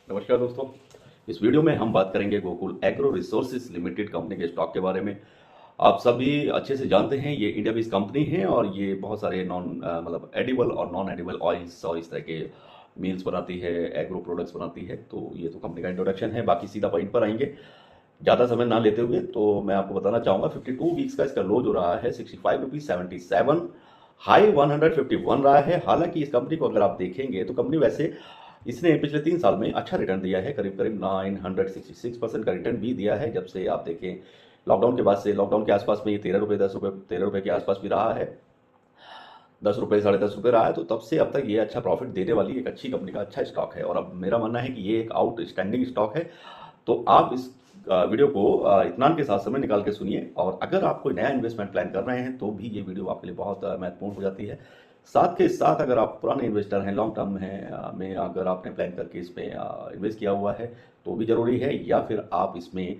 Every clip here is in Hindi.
नमस्कार दोस्तों। इस वीडियो में हम बात करेंगे Gokul agro resources limited company के स्टॉक के बारे में। आप सभी अच्छे से जानते हैं ये इंडिया बेस्ड कंपनी है और ये बहुत सारे मतलब एडिबल और नॉन एडिबल ऑयल्स और इस तरह के मील्स बनाती है, एग्रो प्रोडक्ट्स बनाती है। तो ये तो कंपनी का इंट्रोडक्शन है, बाकी सीधा पॉइंट पर आएंगे। ज़्यादा समय ना लेते हुए तो मैं आपको बताना चाहूँगा 52 वीक्स का इसका लो जो रहा है 65 रुपीज़ 77, हाई 151 रहा है। हालांकि इस कंपनी को अगर आप देखेंगे तो कंपनी वैसे इसने पिछले 3 साल में अच्छा रिटर्न दिया है, करीब करीब 966% का रिटर्न भी दिया है। जब से आप देखें लॉकडाउन के बाद से, लॉकडाउन के आसपास में ये 13 रुपये 10 रुपये 13 रुपये के आसपास भी रहा है, 10 रुपये 10.5 रुपये रहा है। तो तब से अब तक ये अच्छा प्रॉफिट देने वाली एक अच्छी कंपनी का अच्छा स्टॉक है और अब मेरा मानना है कि ये एक आउटस्टैंडिंग स्टॉक है। तो आप इस वीडियो को इत्मीनान के साथ समय निकाल के सुनिए और अगर आप कोई नया इन्वेस्टमेंट प्लान कर रहे हैं तो भी ये वीडियो आपके लिए बहुत महत्वपूर्ण हो जाती है। साथ के साथ अगर आप पुराने इन्वेस्टर हैं, लॉन्ग टर्म में अगर आपने प्लान करके इसमें इन्वेस्ट किया हुआ है तो भी ज़रूरी है, या फिर आप इसमें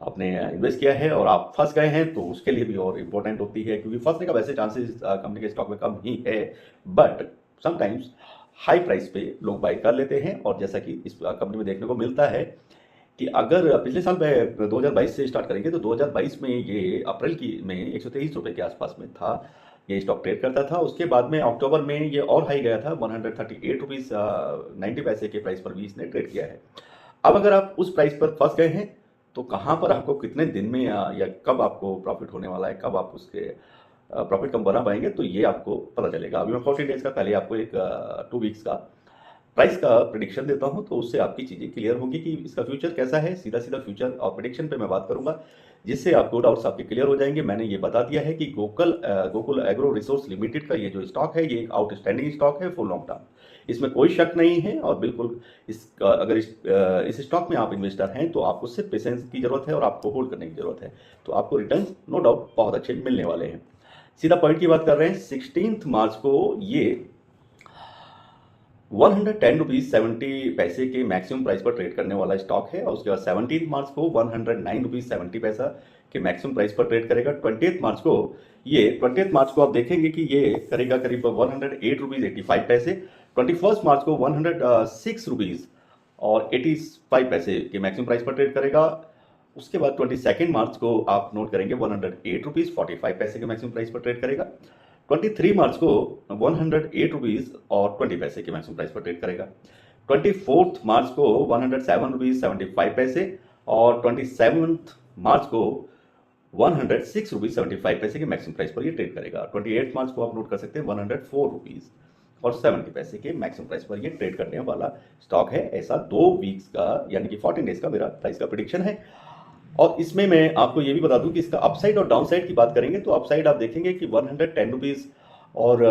आपने इन्वेस्ट किया है और आप फंस गए हैं तो उसके लिए भी और इम्पोर्टेंट होती है, क्योंकि फंसने का वैसे चांसेस कंपनी के स्टॉक में कम ही है, बट समटाइम्स हाई प्राइस पे लोग बाई कर लेते हैं। और जैसा कि इस कंपनी में देखने को मिलता है कि अगर पिछले साल में 2022 से स्टार्ट करेंगे तो 2022 में ये अप्रैल की में 123 रुपये के आसपास में था, ये स्टॉक ट्रेड करता था। उसके बाद में अक्टूबर में ये और हाई गया था 138 रुपीज़ 90 पैसे के प्राइस पर भी इसने ट्रेड किया है। अब अगर आप उस प्राइस पर फंस गए हैं तो कहाँ पर आपको कितने दिन में या कब आपको प्रॉफिट होने वाला है, कब आप उसके प्रॉफिट कम बना पाएंगे, तो ये आपको पता चलेगा। अभी मैं 14 डेज का, पहले आपको एक 2 वीक्स का प्राइस का प्रिडिक्शन देता हूं तो उससे आपकी चीज़ें क्लियर होगी कि इसका फ्यूचर कैसा है। सीधा सीधा फ्यूचर और प्रिडिक्शन पे मैं बात करूंगा जिससे आपको डाउट्स आपके क्लियर हो जाएंगे। मैंने ये बता दिया है कि गोकुल एग्रो रिसोर्स लिमिटेड का ये जो स्टॉक है ये एक आउटस्टैंडिंग स्टॉक है फॉर लॉन्ग टर्म, इसमें कोई शक नहीं है। और बिल्कुल अगर इस स्टॉक में आप इन्वेस्टर हैं तो आपको सिर्फ पेशेंस की जरूरत है और आपको होल्ड करने की जरूरत है, तो आपको रिटर्न नो डाउट बहुत अच्छे मिलने वाले हैं। सीधा पॉइंट की बात कर रहे हैं, 16 मार्च को ये 110 रुपीज़ 70 पैसे के मैक्सिमम प्राइस पर ट्रेड करने वाला स्टॉक है और उसके बाद 17 मार्च को 109 रुपीज़ 70 पैसा के मैक्सिमम प्राइस पर ट्रेड करेगा। 20 मार्च को आप देखेंगे कि ये करेगा करीब 108 रुपीज़ 85 पैसे। 21 मार्च को 106 रुपीज़ और 85 पैसे के मैक्सिमम प्राइस पर ट्रेड करेगा। उसके बाद 22 मार्च को आप नोट करेंगे 108 रुपीज़ 45 पैसे के मैक्सिमम प्राइस पर ट्रेड करेगा। 23 मार्च को 108 रुपीज़ और 20 पैसे के मैक्सिमम प्राइस पर ट्रेड करेगा। 24 मार्च को 107 रुपीज़ 75 पैसे और 27 मार्च को 106 रुपीज़ 75 पैसे के मैक्सिमम प्राइस पर ये ट्रेड करेगा। 28 मार्च को आप नोट कर सकते हैं 104 रुपीज़ और 70 पैसे के मैक्सिमम प्राइस पर ये ट्रेड करने वाला स्टॉक है। ऐसा 2 वीक्स का यानी कि 14 डेज का मेरा प्राइस का प्रिडिक्शन है। और इसमें मैं आपको ये भी बता दूं कि इसका अपसाइड और डाउनसाइड की बात करेंगे तो अपसाइड आप देखेंगे कि 110 रुपीज़ और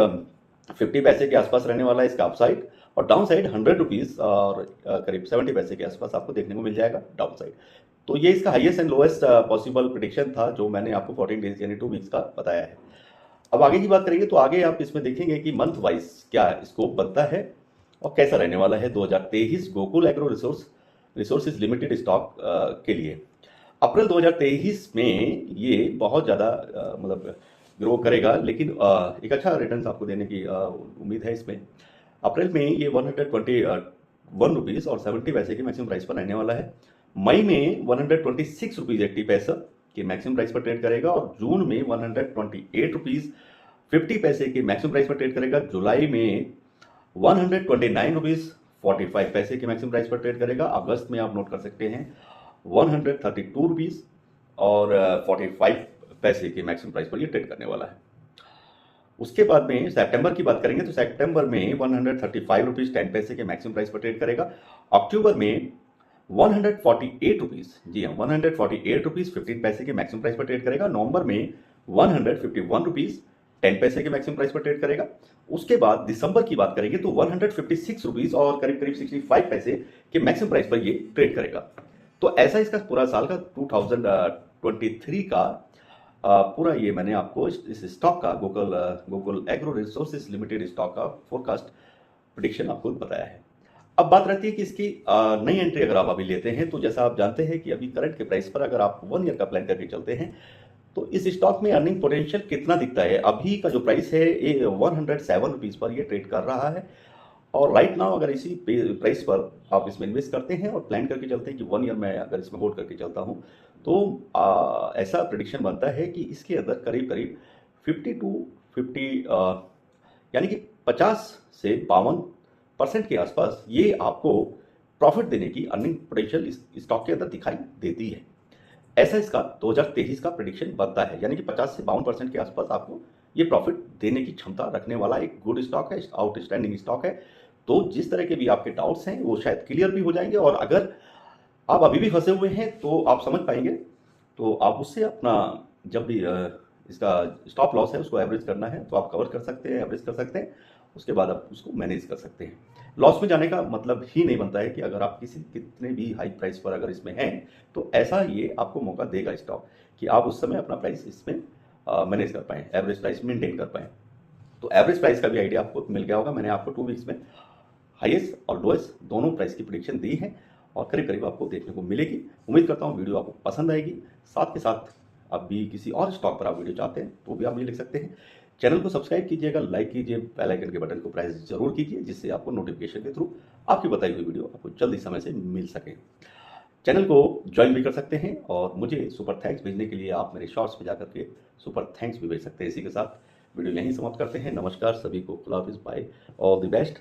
50 पैसे के आसपास रहने वाला है इसका अपसाइड, और डाउन साइड 100 रुपीज़ और करीब 70 पैसे के आसपास आपको देखने को मिल जाएगा डाउन साइड। तो ये इसका highest and lowest possible prediction था जो मैंने आपको 14 डेज यानी 2 वीक्स का बताया है। अब आगे की बात करेंगे तो आगे आप इसमें देखेंगे कि मंथ वाइज क्या स्कोप बनता है और कैसा रहने वाला है 2023 Gokul agro resources limited stock के लिए। अप्रैल 2023 में ये बहुत ज़्यादा मतलब ग्रो करेगा, लेकिन एक अच्छा रिटर्न आपको देने की उम्मीद है इसमें। अप्रैल में ये 121 रुपीज़ और 70 पैसे के मैक्सिमम प्राइस पर रहने वाला है। मई में 126 रुपीज़ 80 पैसा के मैक्सिमम प्राइस पर ट्रेड करेगा और जून में 128 रुपीज़ 50 पैसे के मैक्सिमम प्राइस पर ट्रेड करेगा। जुलाई में 129 रुपीज़ 45 पैसे के मैक्सिमम प्राइस पर ट्रेड करेगा। अगस्त में आप नोट कर सकते हैं 132 रुपीज़ और 45 पैसे के मैक्सिमम प्राइस पर ये ट्रेड करने वाला है। उसके बाद में सितंबर की बात करेंगे तो सितंबर में 135 रुपीज़ 10 पैसे के मैक्सिमम प्राइस पर ट्रेड करेगा। अक्टूबर में 148 रुपीज़, जी हाँ 148 रुपीज़ 15 पैसे के मैक्सिमम प्राइस पर ट्रेड करेगा। नवंबर में 151 रुपीज़ 10 पैसे के मैक्सिमम प्राइस पर ट्रेड करेगा। उसके बाद दिसंबर की बात करेंगे तो 156 रुपीज़ और करीब करीब 65 पैसे के मैक्सिमम प्राइस पर ये ट्रेड करेगा। तो ऐसा इसका पूरा साल का 2023 का पूरा ये मैंने आपको इस स्टॉक का Gokul agro resources limited stock का फोरकास्ट प्रिडिक्शन आपको बताया है। अब बात रहती है कि इसकी नई एंट्री अगर आप अभी लेते हैं तो जैसा आप जानते हैं कि अभी करंट के प्राइस पर अगर आप 1 ईयर का प्लान करके चलते हैं तो इस स्टॉक में अर्निंग पोटेंशियल कितना दिखता है। अभी का जो प्राइस है ये 107 रुपीज़ पर ये ट्रेड कर रहा है और राइट नाउ अगर इसी प्राइस पर आप इसमें इन्वेस्ट करते हैं और प्लान करके चलते हैं कि 1 ईयर में अगर इसमें होल्ड करके चलता हूँ, तो ऐसा प्रेडिक्शन बनता है कि इसके अंदर करीब करीब 50 टू 50 यानी कि 50 से 52% के आसपास ये आपको प्रॉफिट देने की अर्निंग पोटेंशियल इस स्टॉक के अंदर दिखाई देती है। ऐसा इसका 2023 का प्रेडिक्शन बनता है, यानी कि 50 से 52% के आसपास आपको ये प्रॉफिट देने की क्षमता रखने वाला एक गुड स्टॉक है, आउटस्टैंडिंग स्टॉक है। तो जिस तरह के भी आपके डाउट्स हैं वो शायद क्लियर भी हो जाएंगे, और अगर आप अभी भी फंसे हुए हैं तो आप समझ पाएंगे, तो आप उससे अपना जब भी इसका स्टॉप लॉस है उसको एवरेज करना है तो आप कवर कर सकते हैं, एवरेज कर सकते हैं, उसके बाद आप उसको मैनेज कर सकते हैं। लॉस में जाने का मतलब ही नहीं बनता है कि अगर आप कितने भी हाई प्राइस पर अगर इसमें हैं तो ऐसा ये आपको मौका देगा स्टॉक कि आप उस समय अपना प्राइस इसमें मैनेज कर पाएँ, एवरेज प्राइस मेंटेन कर पाएँ। तो एवरेज प्राइस का भी आइडिया आपको मिल गया होगा। मैंने आपको 2 वीक्स में हाईएस्ट और लोएस्ट दोनों प्राइस की प्रेडिक्शन दी है और करीब करीब आपको देखने को मिलेगी। उम्मीद करता हूँ वीडियो आपको पसंद आएगी। साथ के साथ आप भी किसी और स्टॉक पर आप वीडियो चाहते हैं तो भी आप मुझे लिख सकते हैं। चैनल को सब्सक्राइब कीजिएगा, लाइक कीजिए, बेल आइकन के बटन को प्रेस जरूर कीजिए, जिससे आपको नोटिफिकेशन के थ्रू आपकी बताई हुई वीडियो आपको जल्दी समय से मिल सके। चैनल को ज्वाइन भी कर सकते हैं और मुझे सुपर थैंक्स भेजने के लिए आप मेरे शॉर्ट्स में जाकर के सुपर थैंक्स भी भेज सकते हैं। इसी के साथ वीडियो यहीं समाप्त करते हैं। नमस्कार सभी को, खुदा हाफिज़, बाय, ऑल द बेस्ट।